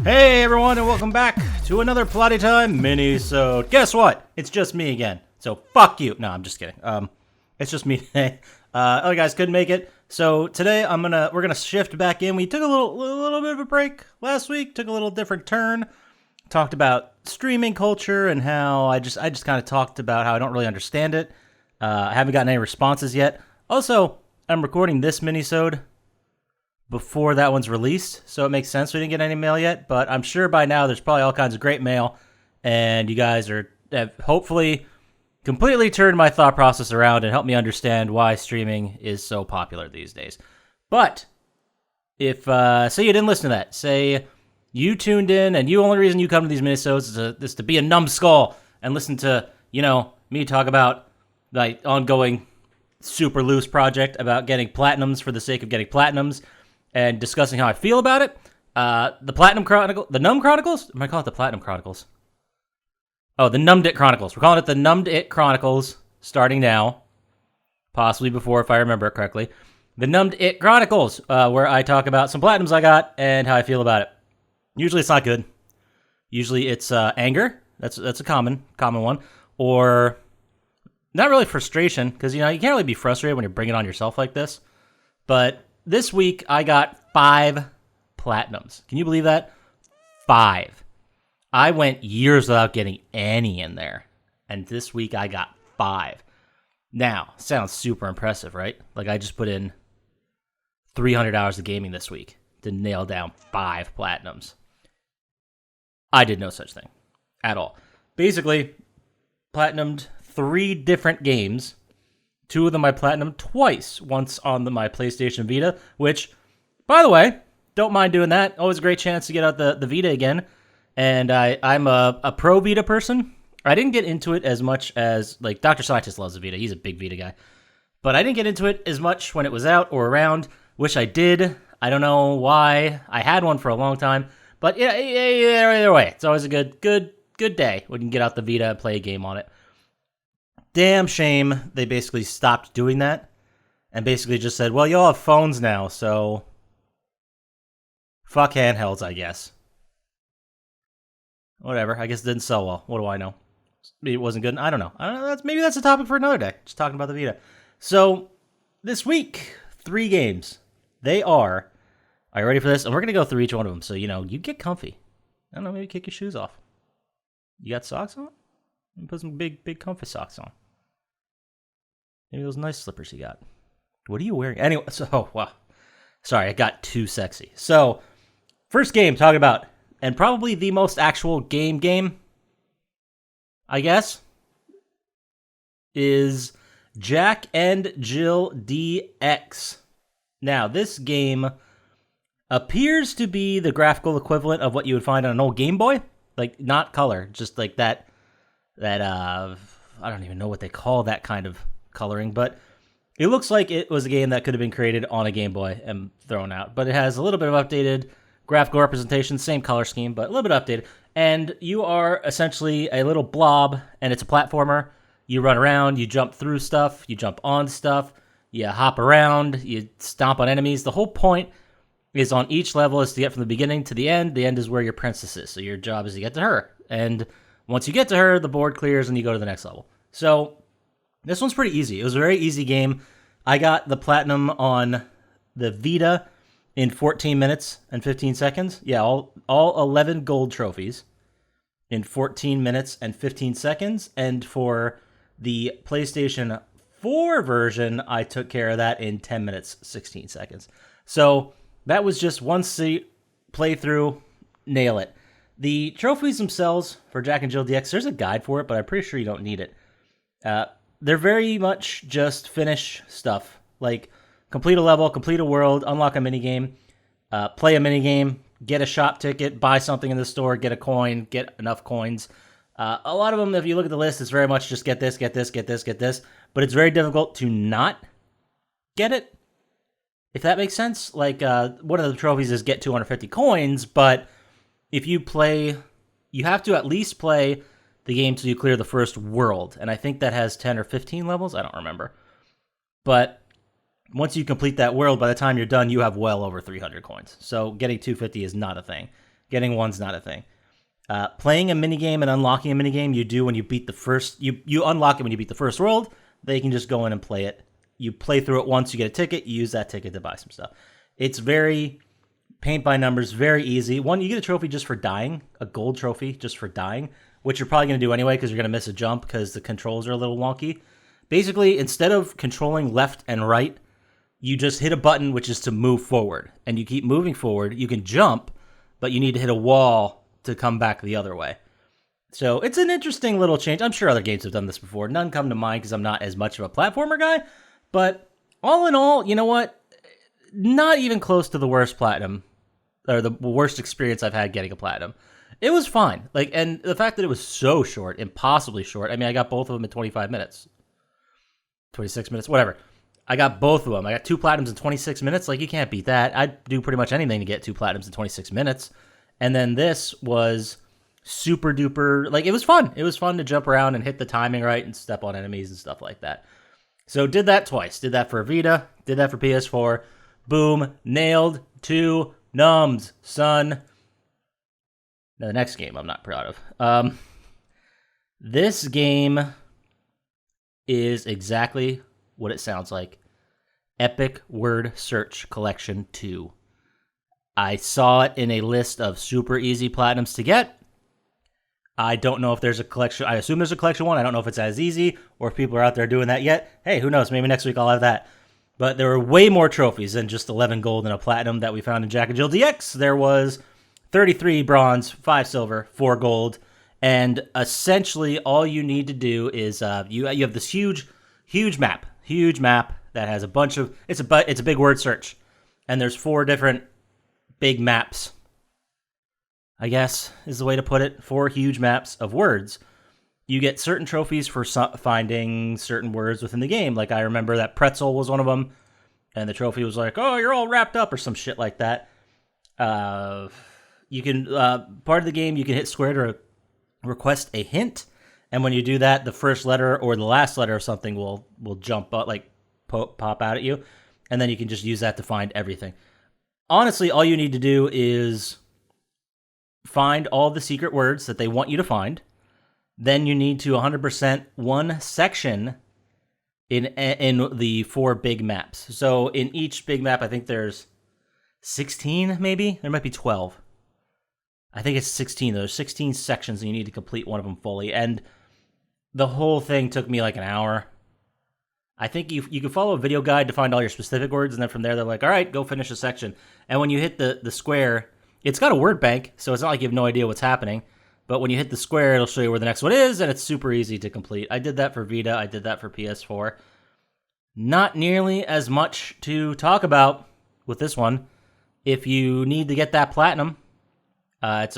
Hey everyone, and welcome back to another Plotty Time Minisode. Guess what? It's just me again. So fuck you. No, I'm just kidding. It's just me today. Other guys couldn't make it. So today we're gonna shift back in. We took a little bit of a break last week. Took a little different turn. Talked about streaming culture and how I just kind of talked about how I don't really understand it. I haven't gotten any responses yet. Also, I'm recording this minisode before that one's released, so it makes sense we didn't get any mail yet, but I'm sure by now there's probably all kinds of great mail, and you guys have hopefully completely turned my thought process around and helped me understand why streaming is so popular these days. But if, say you didn't listen to that, say you tuned in, and the only reason you come to these minisodes is to be a numbskull and listen to, me talk about my ongoing super loose project about getting platinums for the sake of getting platinums, and discussing how I feel about it. The Platinum Chronicle, the Numb Chronicles? Am I calling it the Platinum Chronicles? Oh, the Nummed'd IT Chronicles. We're calling it the Nummed'd IT Chronicles, starting now. Possibly before, if I remember it correctly. The Nummed'd IT Chronicles, where I talk about some platinums I got and how I feel about it. Usually it's not good. Usually it's anger. That's a common one. Or not really frustration, because, you can't really be frustrated when you're bringing it on yourself like this. But this week, I got 5 platinums. Can you believe that? 5. I went years without getting any in there. And this week, I got 5. Now, sounds super impressive, right? Like, I just put in 300 hours of gaming this week to nail down 5 platinums. I did no such thing at all. Basically, platinumed 3 different games. 2 of them I platinumed twice, once on my PlayStation Vita, which, by the way, don't mind doing that. Always a great chance to get out the Vita again. And I'm a pro Vita person. I didn't get into it as much as, like, Dr. Scientist loves the Vita. He's a big Vita guy. But I didn't get into it as much when it was out or around. Wish I did. I don't know why. I had one for a long time. But yeah, either way, it's always a good day when you can get out the Vita and play a game on it. Damn shame they basically stopped doing that and basically just said, well, you all have phones now, so fuck handhelds, I guess. Whatever, I guess it didn't sell well. What do I know? Maybe it wasn't good. I don't know. Maybe that's a topic for another day, just talking about the Vita. So this week, 3 games. They are you ready for this? And we're going to go through each one of them, so, you get comfy. I don't know, maybe kick your shoes off. You got socks on? Put some big comfy socks on. Maybe those nice slippers you got. What are you wearing? Anyway, wow. Sorry, I got too sexy. So, first game, talking about, and probably the most actual game, I guess, is Jack and Jill DX. Now, this game appears to be the graphical equivalent of what you would find on an old Game Boy. Like, not color, just like that I don't even know what they call that kind of coloring, but it looks like it was a game that could have been created on a Game Boy and thrown out. But it has a little bit of updated graphical representation, same color scheme, but a little bit updated. And you are essentially a little blob, and it's a platformer. You run around, you jump through stuff, you jump on stuff, you hop around, you stomp on enemies. The whole point is on each level is to get from the beginning to the end. The end is where your princess is, so your job is to get to her. And once you get to her, the board clears and you go to the next level. So this one's pretty easy. It was a very easy game. I got the platinum on the Vita in 14 minutes and 15 seconds. Yeah, all 11 gold trophies in 14 minutes and 15 seconds. And for the PlayStation 4 version, I took care of that in 10 minutes, 16 seconds. So that was just one playthrough, nail it. The trophies themselves for Jack and Jill DX, there's a guide for it, but I'm pretty sure you don't need it. They're very much just finish stuff, like complete a level, complete a world, unlock a minigame, play a minigame, get a shop ticket, buy something in the store, get a coin, get enough coins. A lot of them, if you look at the list, it's very much just get this, but it's very difficult to not get it, if that makes sense. Like, one of the trophies is get 250 coins, but if you play, you have to at least play the game till you clear the first world. And I think that has 10 or 15 levels. I don't remember. But once you complete that world, by the time you're done, you have well over 300 coins. So getting 250 is not a thing. Getting one's not a thing. Playing a minigame and unlocking a minigame, you do when you beat the first... You unlock it when you beat the first world. Then you can just go in and play it. You play through it once, you get a ticket, you use that ticket to buy some stuff. It's very paint by numbers, very easy. One, you get a trophy just for dying, a gold trophy just for dying, which you're probably going to do anyway because you're going to miss a jump because the controls are a little wonky. Basically, instead of controlling left and right, you just hit a button, which is to move forward. And you keep moving forward. You can jump, but you need to hit a wall to come back the other way. So it's an interesting little change. I'm sure other games have done this before. None come to mind because I'm not as much of a platformer guy. But all in all, you know what? Not even close to the worst platinum, or the worst experience I've had getting a platinum. It was fine. And the fact that it was so short, impossibly short. I mean, I got both of them in 25 minutes. 26 minutes, whatever. I got both of them. I got 2 platinums in 26 minutes. You can't beat that. I'd do pretty much anything to get 2 platinums in 26 minutes. And then this was super duper, it was fun. It was fun to jump around and hit the timing right and step on enemies and stuff like that. So did that twice. Did that for Vita, did that for PS4. Boom, nailed 2 nums, son. Now the next game I'm not proud of. This game is exactly what it sounds like. Epic Word Search Collection 2. I saw it in a list of super easy platinums to get. I don't know if there's a collection. I assume there's a collection one. I don't know if it's as easy or if people are out there doing that yet. Hey, who knows? Maybe next week I'll have that. But there were way more trophies than just 11 gold and a platinum that we found in Jack and Jill DX. There was 33 bronze, 5 silver, 4 gold. And essentially all you need to do is you have this huge map that has a bunch of... It's a big word search. And there's 4 different big maps, I guess, is the way to put it. 4 huge maps of words. You get certain trophies for finding certain words within the game. I remember that pretzel was one of them, and the trophy was oh, you're all wrapped up or some shit like that. You can, part of the game, you can hit square to request a hint, and when you do that, the first letter or the last letter of something will jump up, pop out at you, and then you can just use that to find everything. Honestly, all you need to do is find all the secret words that they want you to find. Then you need to 100% one section in the 4 big maps. So in each big map, I think there's 16, maybe? There might be 12. I think it's 16. There's 16 sections, and you need to complete one of them fully. And the whole thing took me an hour. I think you can follow a video guide to find all your specific words, and then from there they're all right, go finish a section. And when you hit the square, it's got a word bank, so it's not like you have no idea what's happening. But when you hit the square, it'll show you where the next one is, and it's super easy to complete. I did that for Vita. I did that for PS4. Not nearly as much to talk about with this one. If you need to get that platinum, it's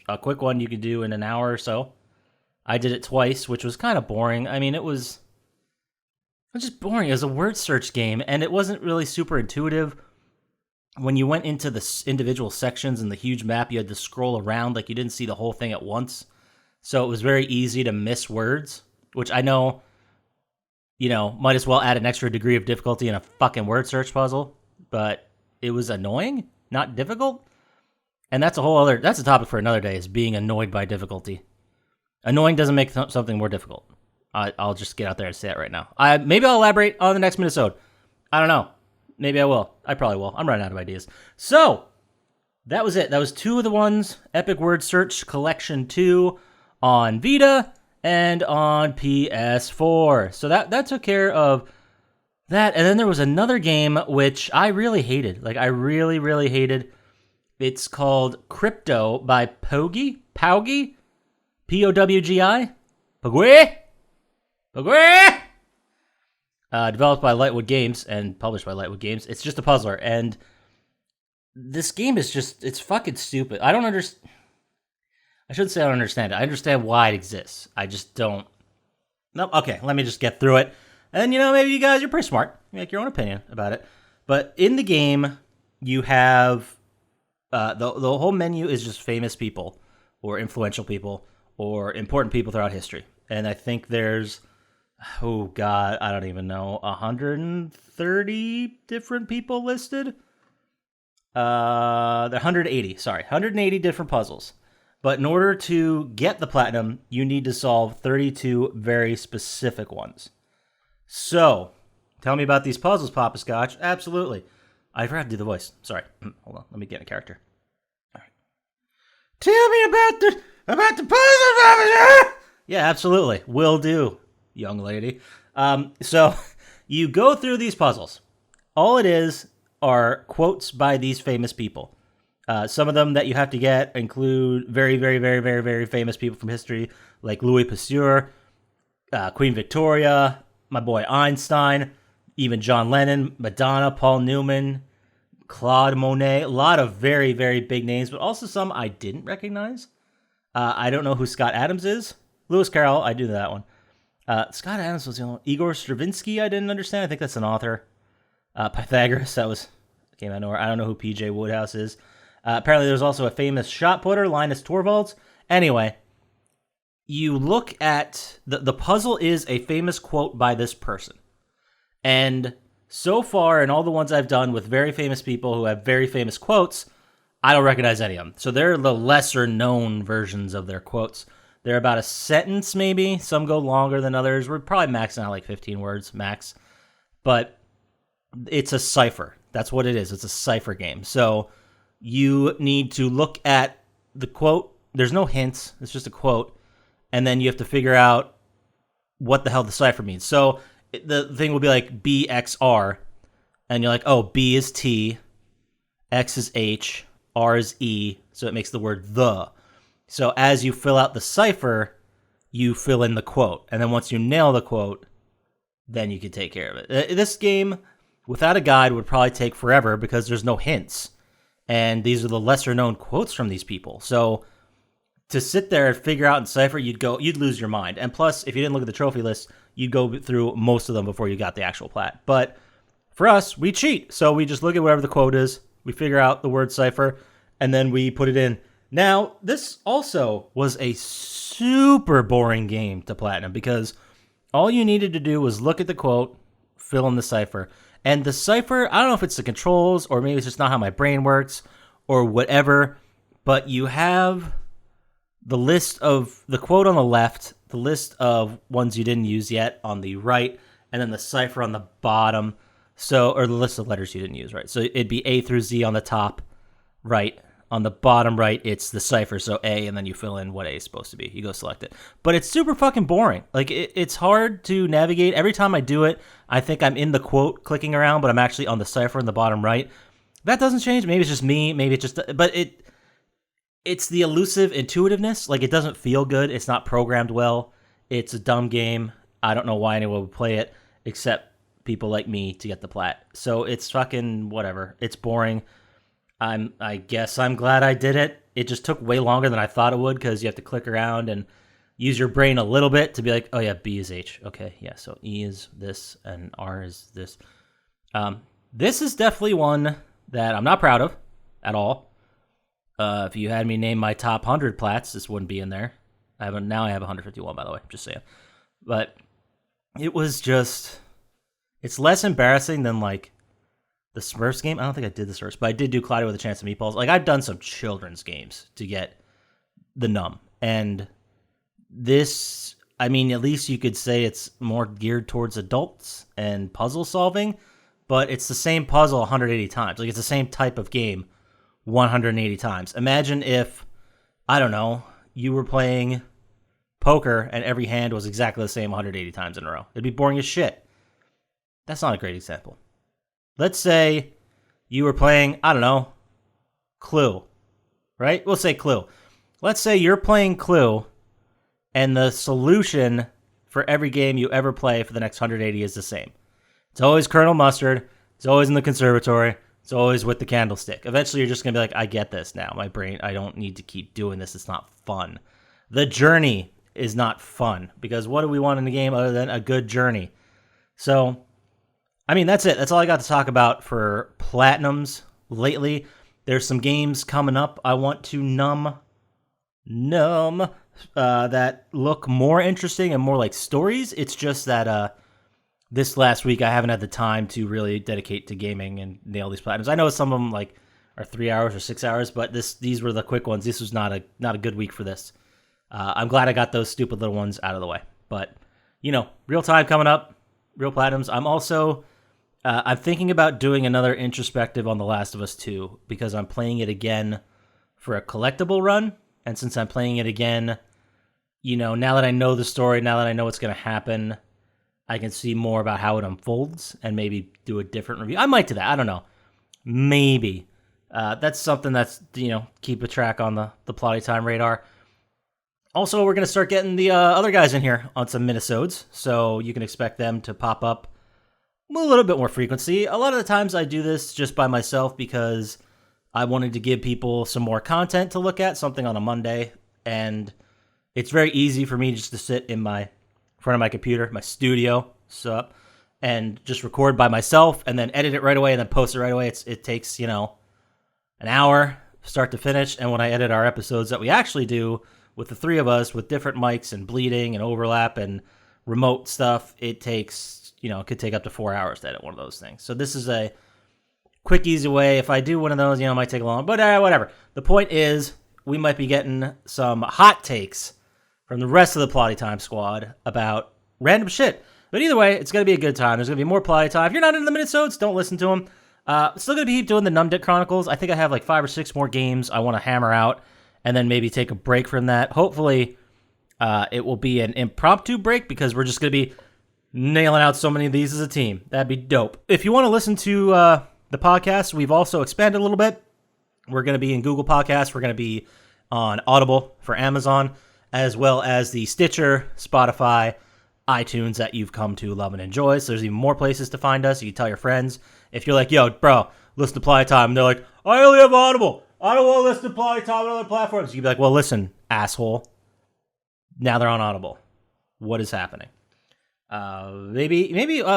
a quick one you can do in an hour or so. I did it twice, which was kind of boring. I mean, it was just boring. It was a word search game, and it wasn't really super intuitive. When you went into the individual sections in the huge map, you had to scroll around you didn't see the whole thing at once. So it was very easy to miss words, which I know, might as well add an extra degree of difficulty in a fucking word search puzzle. But it was annoying, not difficult. And that's a topic for another day, is being annoyed by difficulty. Annoying doesn't make something more difficult. I'll just get out there and say it right now. Maybe I'll elaborate on the next Minisode. I don't know. Maybe I will. I probably will. I'm running out of ideas. So, that was it. That was 2 of the ones. Epic Word Search Collection 2 on Vita and on PS4. So that took care of that. And then there was another game which I really hated. I really, really hated. It's called Crypto by Poggy. Powgy? P-O-W-G-I? Poggy? Poggy? Developed by Lightwood Games and published by Lightwood Games. It's just a puzzler, and this game is it's fucking stupid. I don't understand. I shouldn't say I don't understand it. I understand why it exists. I just don't. Nope. Okay, let me just get through it. And, maybe you guys, you're pretty smart. You make your own opinion about it. But in the game, you have the whole menu is just famous people or influential people or important people throughout history. And I think there's... Oh, God, I don't even know. 130 different people listed? They're 180. Sorry, 180 different puzzles. But in order to get the platinum, you need to solve 32 very specific ones. So, tell me about these puzzles, Poppascotch. Absolutely. I forgot to do the voice. Sorry. Hold on. Let me get in a character. All right. Tell me about the puzzles, officer. Yeah, absolutely. Will do, young lady. So, you go through these puzzles. All it is are quotes by these famous people. Some of them that you have to get include very, very, very, very, very famous people from history, like Louis Pasteur, Queen Victoria, my boy Einstein, even John Lennon, Madonna, Paul Newman, Claude Monet. A lot of very, very big names, but also some I didn't recognize. I don't know who Scott Adams is. Lewis Carroll, I do that one. Scott Adams was the only one. Igor Stravinsky, I didn't understand. I think that's an author. Pythagoras, came out of nowhere. I don't know who PJ Woodhouse is. Apparently, there's also a famous shot putter, Linus Torvalds. Anyway, you look at the puzzle is a famous quote by this person. And so far, in all the ones I've done with very famous people who have very famous quotes, I don't recognize any of them. So they're the lesser known versions of their quotes. They're about a sentence, maybe. Some go longer than others. We're probably maxing out like 15 words, max. But it's a cipher. That's what it is. It's a cipher game. So you need to look at the quote. There's no hints. It's just a quote. And then you have to figure out what the hell the cipher means. So the thing will be like BXR. And you're like, oh, B is T, X is H, R is E. So it makes the word the. So as you fill out the cipher, you fill in the quote. And then once you nail the quote, then you can take care of it. This game, without a guide, would probably take forever because there's no hints. And these are the lesser known quotes from these people. So to sit there and figure out and cipher, you'd lose your mind. And plus, if you didn't look at the trophy list, you'd go through most of them before you got the actual plat. But for us, we cheat. So we just look at whatever the quote is, we figure out the word cipher, and then we put it in. Now, this also was a super boring game to platinum because all you needed to do was look at the quote, fill in the cipher. And the cipher, I don't know if it's the controls or maybe it's just not how my brain works or whatever, but you have the list of the quote on the left, the list of ones you didn't use yet on the right, and then the cipher on the bottom. So, or the list of letters you didn't use, right? So it'd be A through Z on the top right. On the bottom right, it's the cipher, so A, and then you fill in what A is supposed to be. You go select it. But it's super fucking boring. Like, it's hard to navigate. Every time I do it, I think I'm in the quote clicking around, but I'm actually on the cipher in the bottom right. That doesn't change. Maybe it's just me. Maybe it's just... But it's the elusive intuitiveness. Like, it doesn't feel good. It's not programmed well. It's a dumb game. I don't know why anyone would play it, except people like me to get the plat. So it's fucking whatever. It's boring. I guess I'm glad I did it. It just took way longer than I thought it would because you have to click around and use your brain a little bit to be like, oh yeah, B is H. Okay, yeah, so E is this and R is this. This is definitely one that I'm not proud of at all. If you had me name my top 100 plats, this wouldn't be in there. Now I have 151, by the way, just saying. But it was just, it's less embarrassing than like the Smurfs game. I don't think I did the Smurfs, but I did do Cloudy with a Chance of Meatballs. Like, I've done some children's games to get the num. And this, I mean, at least you could say it's more geared towards adults and puzzle solving, but it's the same puzzle 180 times. Like, it's the same type of game 180 times. Imagine if, I don't know, you were playing poker and every hand was exactly the same 180 times in a row. It'd be boring as shit. That's not a great example. Let's say you were playing, I don't know, Clue, right? We'll say Clue. Let's say you're playing Clue, and the solution for every game you ever play for the next 180 is the same. It's always Colonel Mustard. It's always in the conservatory. It's always with the candlestick. Eventually, you're just going to be like, I get this now. My brain, I don't need to keep doing this. It's not fun. The journey is not fun, because what do we want in the game other than a good journey? So, I mean, that's it. That's all I got to talk about for Platinums lately. There's some games coming up I want to numb that look more interesting and more like stories. It's just that this last week I haven't had the time to really dedicate to gaming and nail these Platinums. I know some of them, like, or 3 hours or 6 hours, but these were the quick ones. This was not a good week for this. I'm glad I got those stupid little ones out of the way. But, real time coming up, real platinums. I'm also, I'm thinking about doing another introspective on The Last of Us 2 because I'm playing it again for a collectible run. And since I'm playing it again, now that I know the story, now that I know what's going to happen, I can see more about how it unfolds and maybe do a different review. I might do that. I don't know. Maybe. That's something that's, keep a track on the Plotty Time radar. Also, we're going to start getting the other guys in here on some minisodes, so you can expect them to pop up a little bit more frequency. A lot of the times I do this just by myself because I wanted to give people some more content to look at, something on a Monday, and it's very easy for me just to sit in front of my computer, my studio, and just record by myself, and then edit it right away, and then post it right away. It takes, an hour, start to finish, and when I edit our episodes that we actually do with the three of us, with different mics and bleeding and overlap and remote stuff, it takes, it could take up to 4 hours to edit one of those things. So this is a quick, easy way. If I do one of those, it might take a long, but whatever. The point is, we might be getting some hot takes from the rest of the Plotty Time squad about random shit. But either way, it's going to be a good time. There's going to be more Plotty Time. If you're not into the Minisodes, don't listen to them. Still going to be doing the Nummed'D IT Chronicles. I think I have like 5 or 6 more games I want to hammer out and then maybe take a break from that. Hopefully, it will be an impromptu break because we're just going to be nailing out so many of these as a team. That'd be dope. If you want to listen to the podcast, we've also expanded a little bit. We're going to be in Google Podcasts. We're going to be on Audible for Amazon, as well as the Stitcher, Spotify, iTunes that you've come to love and enjoy. So there's even more places to find us. You can tell your friends. If you're like, yo, bro, listen to Plotty Time, and they're like, I only have Audible. I don't want to listen to Plotty Time on other platforms. You'd be like, well, listen, asshole. Now they're on Audible. What is happening? Maybe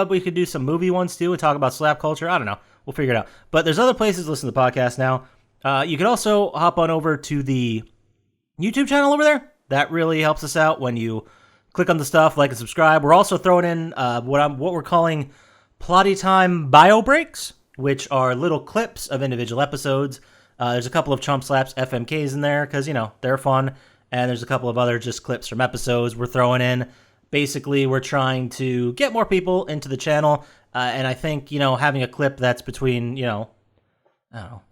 we could do some movie ones too and talk about slap culture. I don't know. We'll figure it out. But there's other places to listen to the podcast now. You can also hop on over to the YouTube channel over there. That really helps us out when you click on the stuff, like and subscribe. We're also throwing in what we're calling Plotty Time bio breaks, which are little clips of individual episodes. There's a couple of Chump Slaps FMKs in there because, they're fun. And there's a couple of other just clips from episodes we're throwing in. Basically, we're trying to get more people into the channel. And I think, having a clip that's between, I don't know,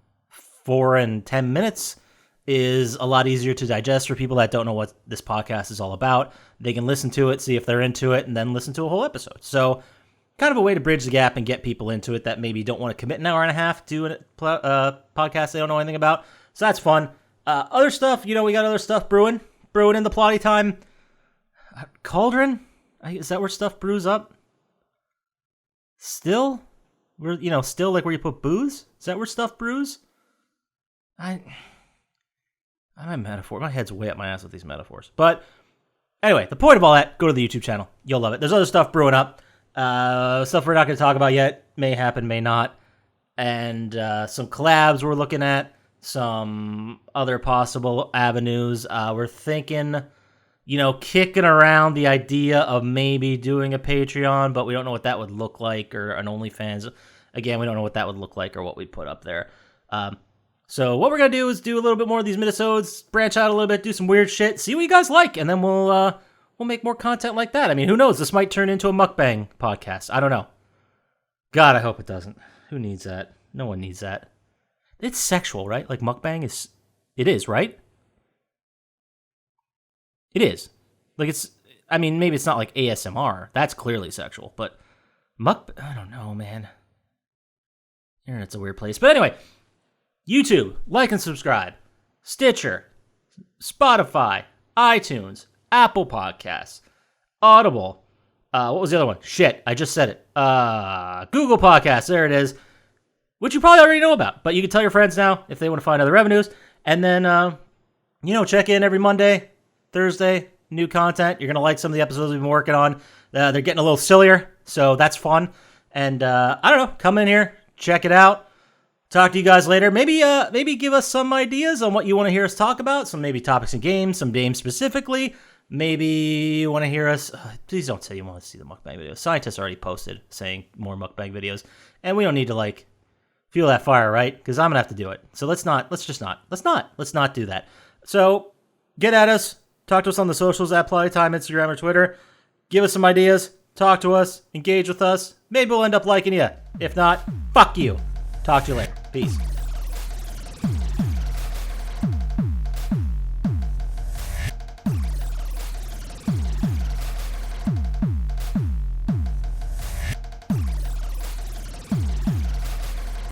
4 and 10 minutes is a lot easier to digest for people that don't know what this podcast is all about. They can listen to it, see if they're into it, and then listen to a whole episode. So kind of a way to bridge the gap and get people into it that maybe don't want to commit an hour and a half to a podcast they don't know anything about. So that's fun. Other stuff, we got other stuff brewing in the Plotty Time cauldron. Is that where stuff brews up? Still? Still like where you put booze? Is that where stuff brews? I'm a metaphor. My head's way up my ass with these metaphors. But anyway, the point of all that, go to the YouTube channel. You'll love it. There's other stuff brewing up. Stuff we're not going to talk about yet. May happen, may not. And some collabs we're looking at. Some other possible avenues. We're thinking, kicking around the idea of maybe doing a Patreon, but we don't know what that would look like, or an OnlyFans. Again, we don't know what that would look like or what we'd put up there. So what we're going to do is do a little bit more of these minisodes, branch out a little bit, do some weird shit, see what you guys like, and then we'll make more content like that. I mean, who knows? This might turn into a mukbang podcast. I don't know. God, I hope it doesn't. Who needs that? No one needs that. It's sexual, right? Like mukbang is... It is, right? It is. Like it's... I mean, maybe it's not like ASMR. That's clearly sexual, but... I don't know, man. Internet's a weird place. But anyway... YouTube, like and subscribe. Stitcher, Spotify, iTunes, Apple Podcasts, Audible. What was the other one? Shit, I just said it. Google Podcasts, there it is. Which you probably already know about, but you can tell your friends now if they want to find other revenues. And then, check in every Monday, Thursday, new content. You're going to like some of the episodes we've been working on. They're getting a little sillier, so that's fun. And, I don't know, come in here, check it out. Talk to you guys later. Maybe give us some ideas on what you want to hear us talk about. Some maybe topics and games, some games specifically. Maybe you want to hear us... please don't say you want to see the mukbang videos. Scientists already posted saying more mukbang videos. And we don't need to, feel that fire, right? Because I'm gonna have to do it. So let's not do that. So get at us. Talk to us on the socials at Plotty Time, Instagram or Twitter. Give us some ideas. Talk to us. Engage with us. Maybe we'll end up liking you. If not, fuck you. Talk to you later. Peace.